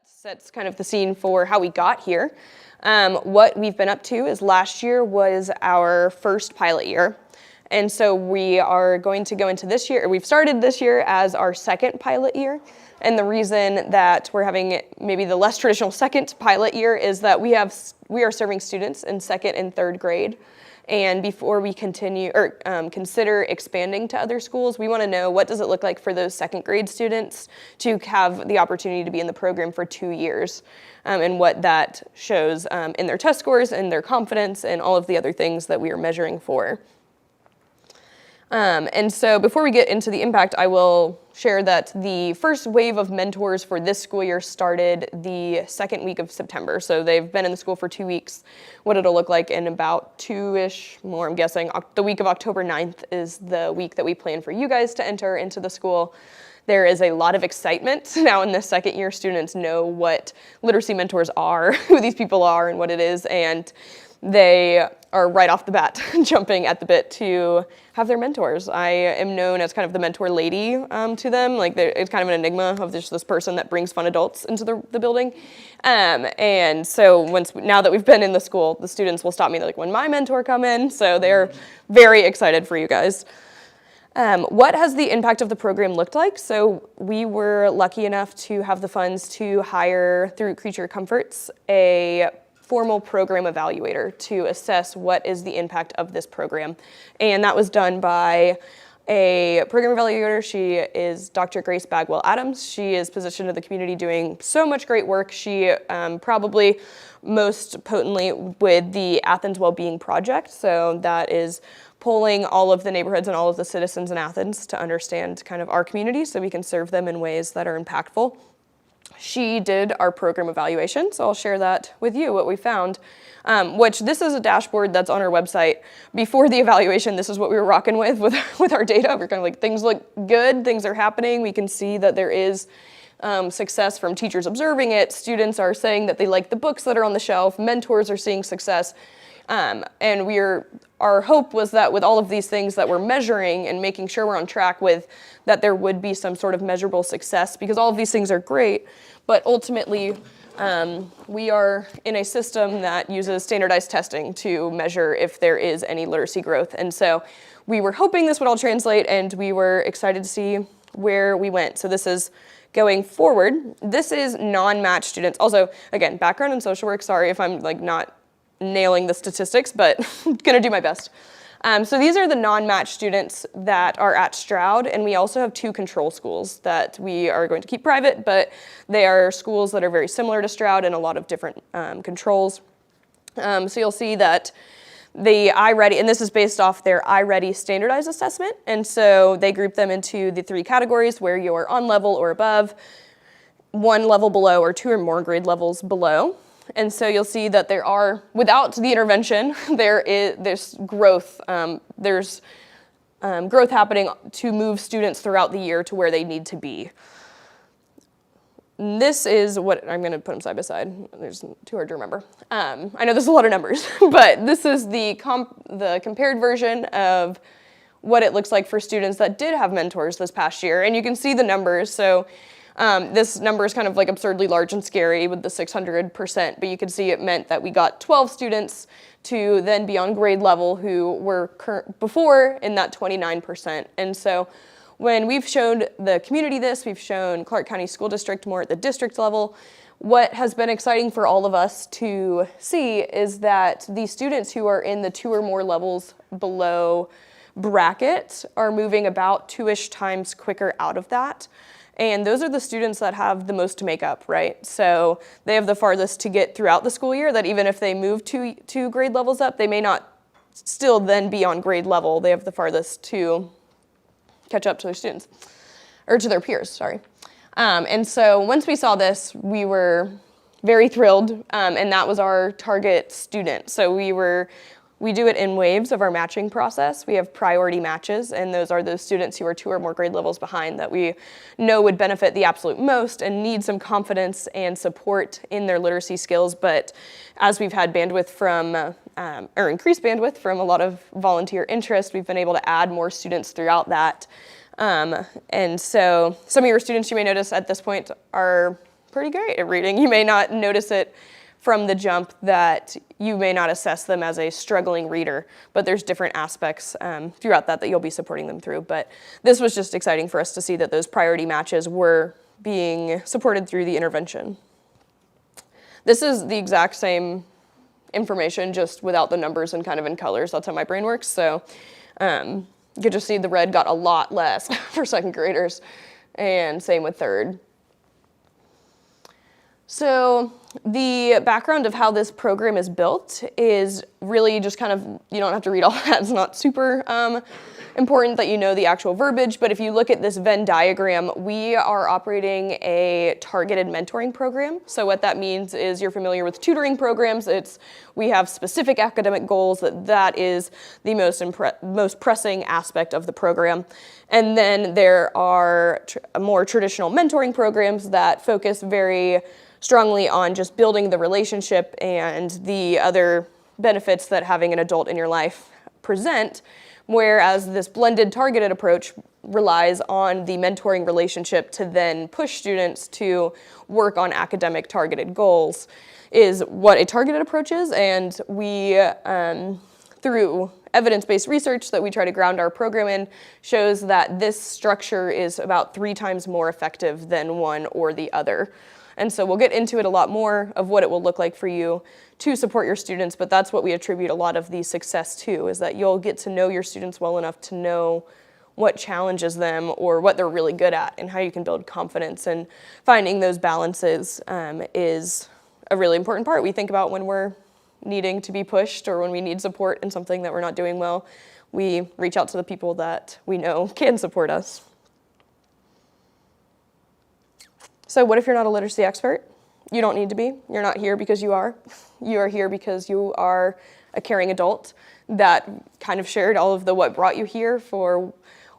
sets kind of the scene for how we got here. What we've been up to is last year was our first pilot year. And so we are going to go into this year, or we've started this year as our second pilot year. And the reason that we're having maybe the less traditional second pilot year is that we are serving students in second and third grade. And before we continue or consider expanding to other schools, we want to know what does it look like for those second grade students to have the opportunity to be in the program for 2 years, and what that shows in their test scores and their confidence and all of the other things that we are measuring for. And so before we get into the impact, I will share that the first wave of mentors for this school year started the second week of September. So they've been in the school for 2 weeks. What it'll look like in about 2-ish more, I'm guessing. The week of October 9th is the week that we plan for you guys to enter into the school. There is a lot of excitement now in the second year. Students know what literacy mentors are, who these people are and what it is, and they are right off the bat jumping at the bit to have their mentors. I am known as kind of the mentor lady to them. Like it's kind of an enigma of this person that brings fun adults into the building. And so now that we've been in the school, the students will stop me. They're like, when my mentor come in? So they're very excited for you guys. What has the impact of the program looked like? So we were lucky enough to have the funds to hire, through Creature Comforts, a formal program evaluator to assess what is the impact of this program. And that was done by a program evaluator. She is Dr. Grace Bagwell-Adams. She is positioned in the community doing so much great work. She probably most potently with the Athens Wellbeing Project. So that is polling all of the neighborhoods and all of the citizens in Athens to understand kind of our community so we can serve them in ways that are impactful. She did our program evaluation, so I'll share that with you, what we found, which this is a dashboard that's on our website. Before the evaluation, this is what we were rocking with our data. We're kind of like, things look good, things are happening. We can see that there is success from teachers observing it. Students are saying that they like the books that are on the shelf. Mentors are seeing success. And our hope was that with all of these things that we're measuring and making sure we're on track with, that there would be some sort of measurable success, because all of these things are great, but ultimately we are in a system that uses standardized testing to measure if there is any literacy growth. And so we were hoping this would all translate, and we were excited to see where we went. So this is going forward. This is non-match students. Also, again, background in social work. Sorry if I'm like not nailing the statistics, but gonna do my best. So these are the non-match students that are at Stroud, and we also have 2 control schools that we are going to keep private, but they are schools that are very similar to Stroud and a lot of different controls. So you'll see that the iReady, and this is based off their iReady standardized assessment, and so they group them into the 3 categories where you're on level or above, 1 level below, or 2 or more grade levels below. And so you'll see that there are, without the intervention, there's growth. There's growth happening to move students throughout the year to where they need to be. This is what, I'm gonna put them side by side. There's too hard to remember. I know there's a lot of numbers, but this is the compared version of what it looks like for students that did have mentors this past year. And you can see the numbers. So this number is kind of like absurdly large and scary with the 600%, but you can see it meant that we got 12 students to then be on grade level who were before in that 29%. And so when we've shown the community this, we've shown Clark County School District more at the district level, what has been exciting for all of us to see is that the students who are in the 2 or more levels below bracket are moving about 2-ish times quicker out of that. And those are the students that have the most to make up, right? So they have the farthest to get throughout the school year, that even if they move 2 grade levels up, they may not still then be on grade level. They have the farthest to catch up to their students, or to their peers, sorry. And so once we saw this, we were very thrilled, and that was our target student. So we do it in waves of our matching process. We have priority matches, and those are those students who are 2 or more grade levels behind that we know would benefit the absolute most and need some confidence and support in their literacy skills. But as we've had bandwidth from, or increased bandwidth from a lot of volunteer interest, we've been able to add more students throughout that. And so some of your students you may notice at this point are pretty great at reading. You may not notice it from the jump that you may not assess them as a struggling reader, but there's different aspects throughout that you'll be supporting them through. But this was just exciting for us to see that those priority matches were being supported through the intervention. This is the exact same information, just without the numbers and kind of in colors. That's how my brain works. So you could just see the red got a lot less for second graders, and same with third. So the background of how this program is built is really just kind of, you don't have to read all that. It's not super important that you know the actual verbiage, but if you look at this Venn diagram, we are operating a targeted mentoring program. So what that means is, you're familiar with tutoring programs. We have specific academic goals. That is the most pressing aspect of the program. And then there are more traditional mentoring programs that focus very strongly on just building the relationship and the other benefits that having an adult in your life present, whereas this blended targeted approach relies on the mentoring relationship to then push students to work on academic targeted goals, is what a targeted approach is. And we, through evidence-based research that we try to ground our program in, shows that this structure is about 3 times more effective than one or the other. And so we'll get into it a lot more of what it will look like for you to support your students, but that's what we attribute a lot of the success to, is that you'll get to know your students well enough to know what challenges them or what they're really good at and how you can build confidence. And finding those balances is a really important part we think about when we're needing to be pushed or when we need support in something that we're not doing well. We reach out to the people that we know can support us. So what if you're not a literacy expert? You don't need to be. You're not here because you are. You are here because you are a caring adult that kind of shared all of the what brought you here for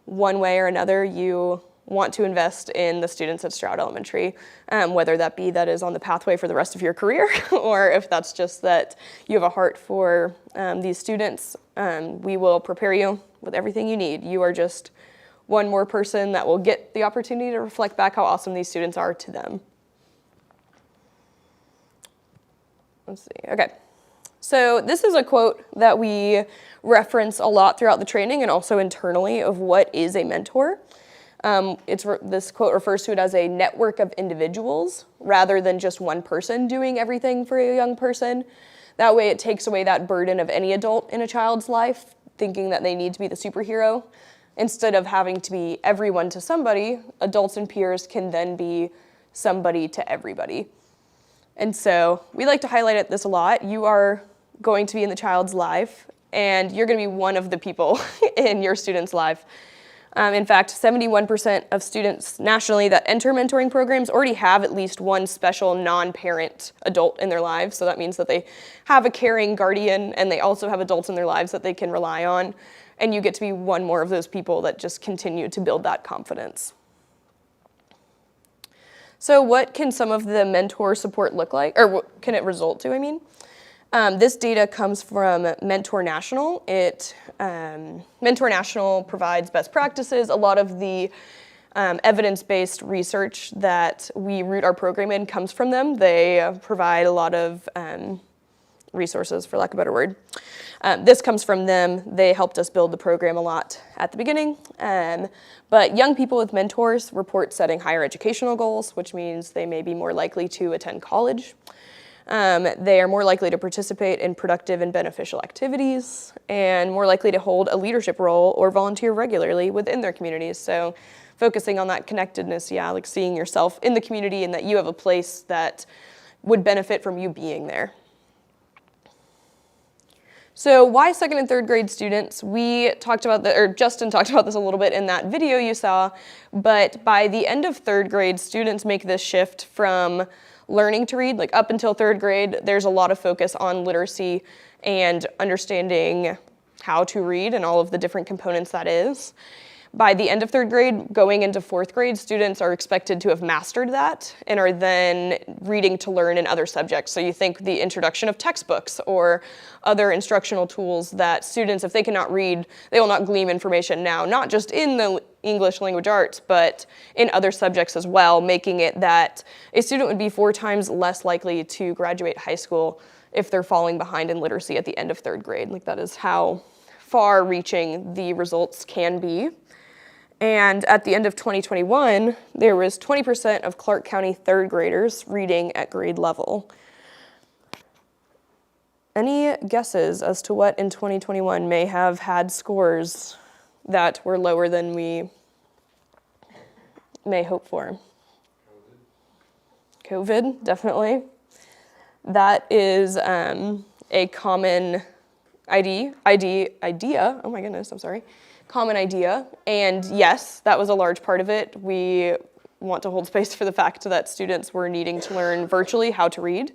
one way or another. You want to invest in the students at Stroud Elementary, whether that be that is on the pathway for the rest of your career, or if that's just that you have a heart for these students. We will prepare you with everything you need. You are just one more person that will get the opportunity to reflect back how awesome these students are to them. Let's see, okay. So this is a quote that we reference a lot throughout the training and also internally of what is a mentor. This quote refers to it as a network of individuals rather than just one person doing everything for a young person. That way it takes away that burden of any adult in a child's life, thinking that they need to be the superhero. Instead of having to be everyone to somebody, adults and peers can then be somebody to everybody. And so we like to highlight this a lot. You are going to be in the child's life, and you're going to be one of the people in your student's life. In fact, 71% of students nationally that enter mentoring programs already have at least one special non-parent adult in their lives. So that means that they have a caring guardian, and they also have adults in their lives that they can rely on. And you get to be one more of those people that just continue to build that confidence. So what can some of the mentor support look like, or what can it result to, I mean? This data comes from Mentor National. Mentor National provides best practices. A lot of the evidence-based research that we root our program in comes from them. They provide a lot of resources, for lack of a better word. This comes from them. They helped us build the program a lot at the beginning. But young people with mentors report setting higher educational goals, which means they may be more likely to attend college. They are more likely to participate in productive and beneficial activities, and more likely to hold a leadership role or volunteer regularly within their communities. So focusing on that connectedness, like seeing yourself in the community and that you have a place that would benefit from you being there. So why second and third grade students? We talked about Justin talked about this a little bit in that video you saw, but by the end of third grade, students make this shift from learning to read, like up until third grade, there's a lot of focus on literacy and understanding how to read and all of the different components that is. By the end of third grade, going into fourth grade, students are expected to have mastered that and are then reading to learn in other subjects. So you think the introduction of textbooks or other instructional tools that students, if they cannot read, they will not glean information now, not just in the English language arts, but in other subjects as well, making it that a student would be 4 times less likely to graduate high school if they're falling behind in literacy at the end of 3rd grade. Like, that is how far-reaching the results can be. And at the end of 2021, there was 20% of Clark County 3rd graders reading at grade level. Any guesses as to what in 2021 may have had scores that were lower than we may hope for? COVID, definitely. That is a common idea. Oh my goodness, I'm sorry. Common idea. And yes, that was a large part of it. We want to hold space for the fact that students were needing to learn virtually how to read.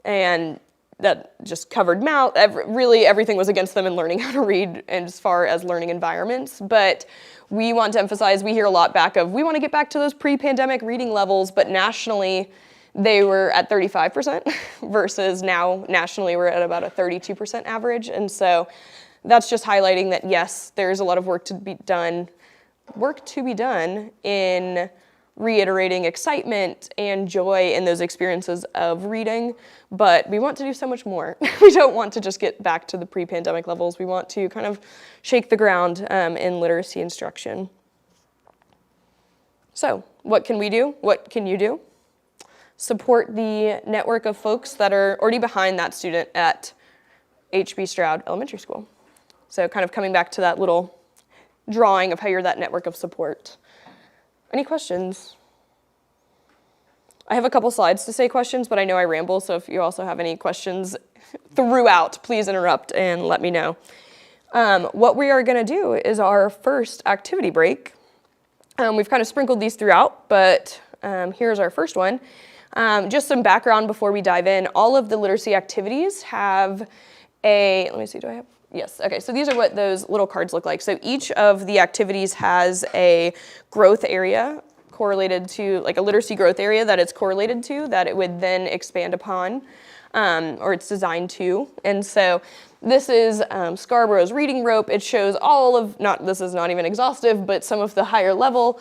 And that just covered mouth. Really, everything was against them in learning how to read and as far as learning environments. But we want to emphasize, we hear a lot back of, we want to get back to those pre-pandemic reading levels, but nationally, they were at 35% versus now nationally we're at about a 32% average. And so that's just highlighting that, yes, there's a lot of work to be done in reiterating excitement and joy in those experiences of reading, but we want to do so much more. We don't want to just get back to the pre-pandemic levels. We want to kind of shake the ground in literacy instruction. So what can we do? What can you do? Support the network of folks that are already behind that student at H.B. Stroud Elementary School. So kind of coming back to that little drawing of how you're that network of support. Any questions? I have a couple slides to say questions, but I know I ramble, so if you also have any questions throughout, please interrupt and let me know. What we are going to do is our first activity break. We've kind of sprinkled these throughout, but here's our first one. Just some background before we dive in. All of the literacy activities have let me see, do I have? Yes, okay, so these are what those little cards look like. So each of the activities has a growth area correlated to, like a literacy growth area that it's correlated to, that it would then expand upon, or it's designed to. And so this is Scarborough's reading rope. It shows all of, this is not even exhaustive, but some of the higher level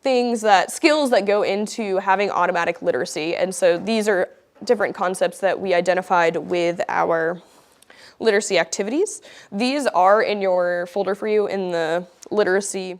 skills that go into having automatic literacy. And so these are different concepts that we identified with our literacy activities. These are in your folder for you in the literacy